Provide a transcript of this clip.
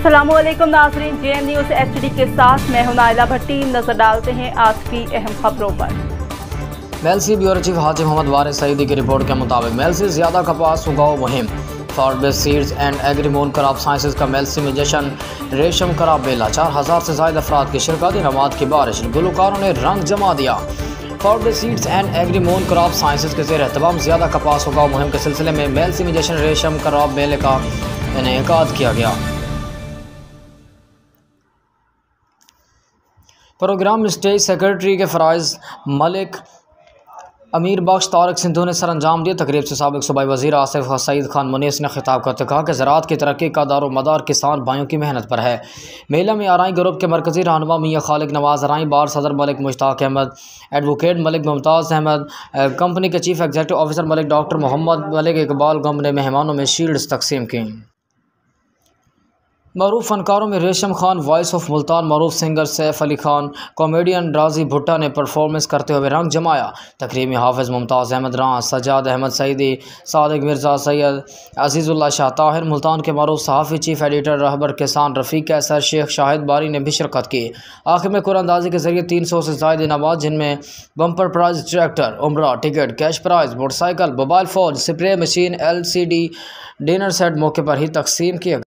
अस्सलामुअलैकुम नाज़रीन, JN news HD के साथ मैं हूं नाइला भट्टी। नजर डालते हैं आज की अहम खबरों पर। मेलसी ब्यूरो चीफ हाजी मोहम्मद वारिस सईदी की रिपोर्ट के मुताबिक मेलसी ज़्यादा कपास उगाओ मुहिम, Ford seeds and Agrimon crop sciences का मेलसी में जश्न, रेशम कराब बेला, 4000 से ज़ायद अफराद की शिरकत, इनामात की बारिश, गुलकारों ने रंग जमा दिया। Ford seeds and Agrimon crop sciences के ज़ेर एहतमाम ज़्यादा कपास उगाओ मुहिम के सिलसिले में मेलसी में जश्न, रेशम कराब बेले का इनेकाद किया गया। प्रोग्राम स्टेज सेक्रेटरी के फ़राइज़ मलिक अमीर बख्श तारिक सिंधु ने सर अंजाम दिए। तकरीब से साबिक़ सूबाई वज़ीर आसिफ सईद खान मुनीस ने खिताब करते कहा कि ज़राअत की तरक्की का दारोमदार किसान भाइयों की मेहनत पर है। मेला में आरई ग्रुप के मरकज़ी रहनुमा मियाँ खालिक नवाज़ आरई, बार सदर मलिक मुश्ताक अहमद, एडवोकेट मलिक मुमताज़ अहमद, कंपनी के chief executive officer Malik doctor Mohammad Malik Iqbal Gam ने मेहमानों में शील्ड्स तकसीम की। मरूफ फ़नकारों में रेशम खान, वॉइस ऑफ मुल्तान, मरूफ सिंगर सैफ अली खान, कॉमेडियन राजी भुट्टा ने परफॉर्मेंस करते हुए रंग जमाया। तकरीब में हाफिज़ मुमताज़ अहमद रां, सजाद अहमद सईदी, सादिक मिर्ज़ा, सैयद अजीज़ुल्लाह शाह ताहिर, मुल्तान के मरूफ सहाफ़ी, चीफ एडिटर रहबर किसान रफ़ीक कैसर, शेख शाहिद बारी ने भी शिरकत की। आखिर में कुरानंदाजी के जरिए 300 से ज़ायद इनामात, जिनमें बम्पर प्राइज़, ट्रैक्टर, उम्रा ticket, cash prize, motorcycle, mobile phone, spray machine, LCD dinner set मौके पर ही तकसीम किया।